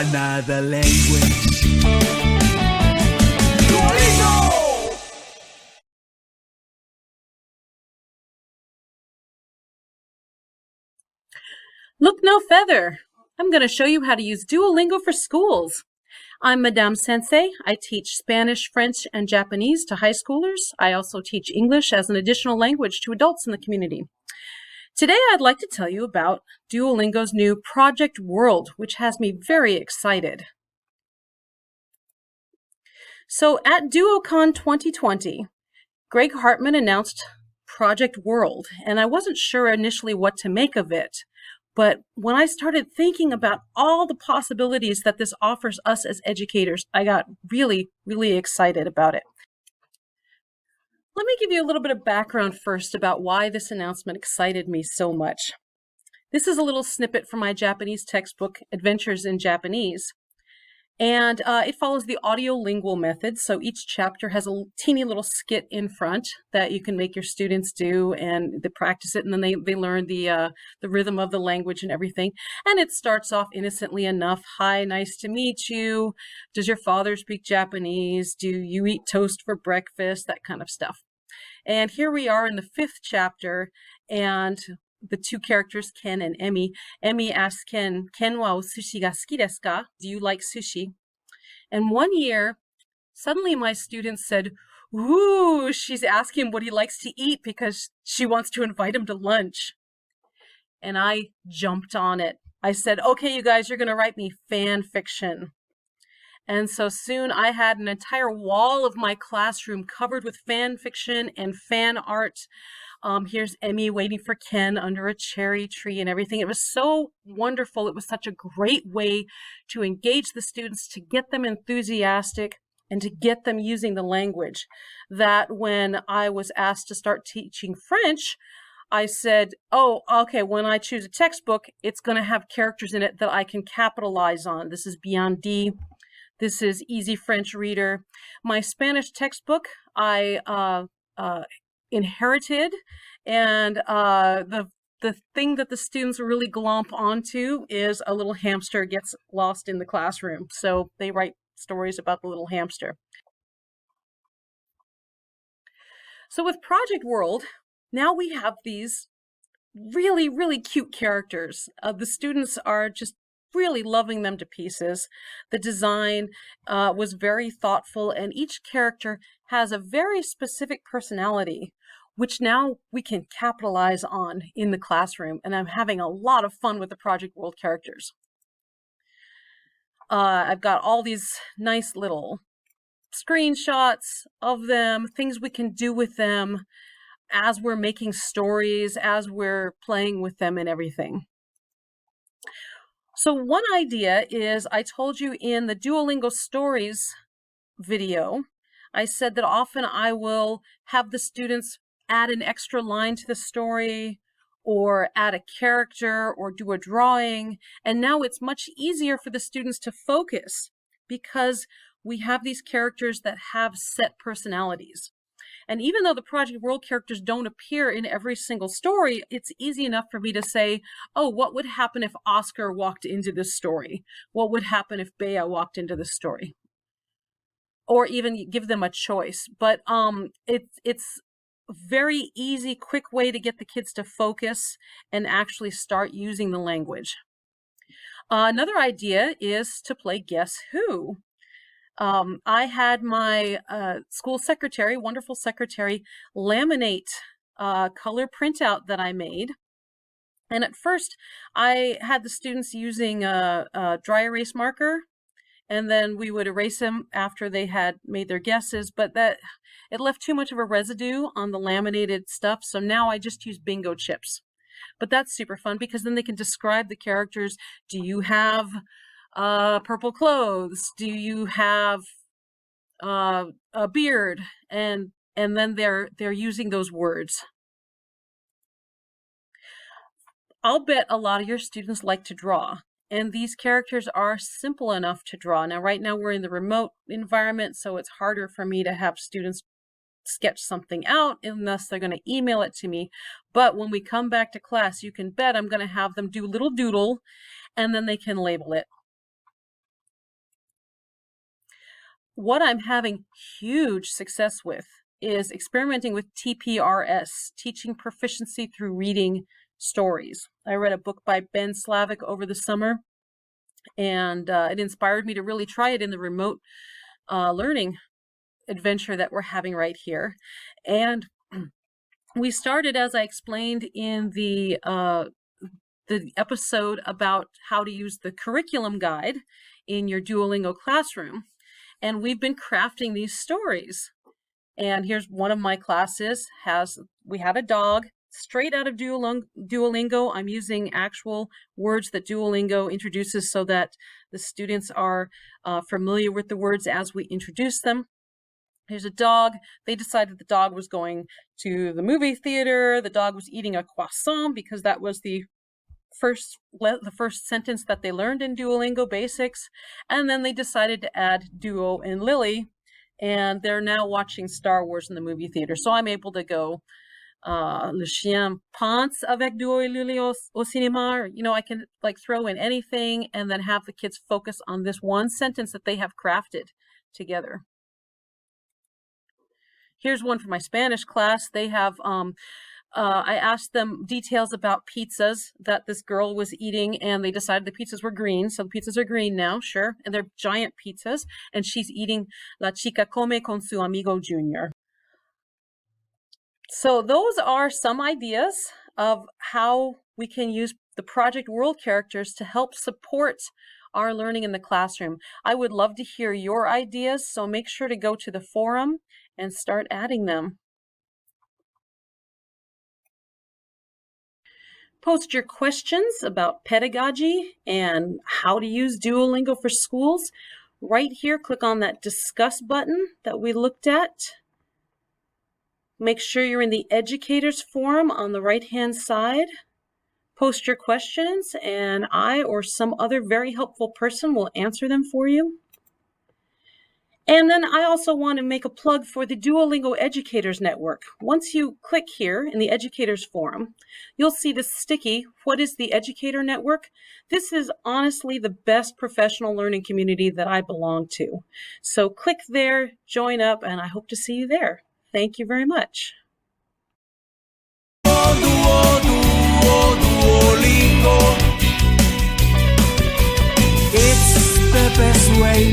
another language. Duolingo! Look no feather. I'm going to show you how to use Duolingo for schools. I'm Madame Sensei. I teach Spanish, French, and Japanese to high schoolers. I also teach English as an additional language to adults in the community. Today, I'd like to tell you about Duolingo's new Project World, which has me very excited. So at DuoCon 2020, Greg Hartman announced Project World, and I wasn't sure initially what to make of it. But when I started thinking about all the possibilities that this offers us as educators, I got really, really excited about it. Let me give you a little bit of background first about why this announcement excited me so much. This is a little snippet from my Japanese textbook, Adventures in Japanese. And it follows the audiolingual method. So each chapter has a teeny little skit in front that you can make your students do, and they practice it, and then they learn the rhythm of the language and everything. And it starts off innocently enough. Hi, nice to meet you. Does your father speak Japanese? Do you eat toast for breakfast? That kind of stuff. And here we are in the 5th chapter, and the two characters, Ken and Emmy. Emmy asks Ken, "Ken wa o sushi ga suki desu ka?" Do you like sushi? And one year, suddenly my students said, "Ooh, she's asking what he likes to eat because she wants to invite him to lunch." And I jumped on it. I said, "Okay, you guys, you're going to write me fan fiction." And so soon I had an entire wall of my classroom covered with fan fiction and fan art. Here's Emmy waiting for Ken under a cherry tree and everything. It was so wonderful. It was such a great way to engage the students, to get them enthusiastic, and to get them using the language, that when I was asked to start teaching French, I said, oh, okay, when I choose a textbook, it's going to have characters in it that I can capitalize on. This is Bien dit. This is Easy French Reader. My Spanish textbook, I inherited, and the thing that the students really glomp onto is a little hamster gets lost in the classroom. So they write stories about the little hamster. So with Project World, now we have these really, really cute characters. The students are just really loving them to pieces. The design was very thoughtful, and each character has a very specific personality, which now we can capitalize on in the classroom. And I'm having a lot of fun with the Project World characters. I've got all these nice little screenshots of them, things we can do with them as we're making stories, as we're playing with them and everything. So one idea is, I told you in the Duolingo Stories video, I said that often I will have the students add an extra line to the story, or add a character, or do a drawing. And now it's much easier for the students to focus because we have these characters that have set personalities. And even though the Project World characters don't appear in every single story, it's easy enough for me to say, oh, what would happen if Oscar walked into this story? What would happen if Bea walked into this story? Or even give them a choice. But it's a very easy, quick way to get the kids to focus and actually start using the language. Another idea is to play Guess Who. I had my school secretary, wonderful secretary, laminate color printout that I made. And at first, I had the students using a dry erase marker, and then we would erase them after they had made their guesses, but it left too much of a residue on the laminated stuff, so now I just use bingo chips. But that's super fun because then they can describe the characters. Do you have purple clothes? Do you have a beard? And then they're using those words. I'll bet a lot of your students like to draw, and these characters are simple enough to draw. Now, right now we're in the remote environment, so it's harder for me to have students sketch something out unless they're going to email it to me. But when we come back to class, you can bet I'm going to have them do a little doodle, and then they can label it. what I'm having huge success with is experimenting with TPRS, teaching proficiency through reading stories. I read a book by Ben Slavic over the summer, and it inspired me to really try it in the remote learning adventure that we're having right here. And we started, as I explained in the episode about how to use the curriculum guide in your Duolingo classroom. And we've been crafting these stories. And here's one of my classes. We have a dog straight out of Duolingo. I'm using actual words that Duolingo introduces so that the students are familiar with the words as we introduce them. Here's a dog. They decided the dog was going to the movie theater. The dog was eating a croissant because that was the first sentence that they learned in Duolingo Basics. And then they decided to add Duo and Lily, and they're now watching Star Wars in the movie theater. So I'm able to go, le chien pense avec Duo et Lily au cinéma. Or, I can throw in anything and then have the kids focus on this one sentence that they have crafted together. Here's one for my Spanish class. They have, I asked them details about pizzas that this girl was eating, and they decided the pizzas were green. So the pizzas are green now, sure. And they're giant pizzas. And she's eating La chica come con su amigo Junior. So those are some ideas of how we can use the Project World characters to help support our learning in the classroom. I would love to hear your ideas, so make sure to go to the forum and start adding them. Post your questions about pedagogy and how to use Duolingo for schools. Right here, click on that discuss button that we looked at. Make sure you're in the Educators forum on the right-hand side. Post your questions, and I or some other very helpful person will answer them for you. And then I also want to make a plug for the Duolingo Educators Network. Once you click here in the Educators Forum, you'll see the sticky, what is the Educator Network? This is honestly the best professional learning community that I belong to. So click there, join up, and I hope to see you there. Thank you very much. Duolingo. It's the best way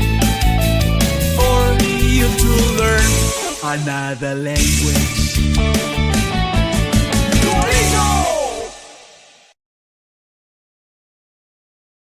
for you to learn another language.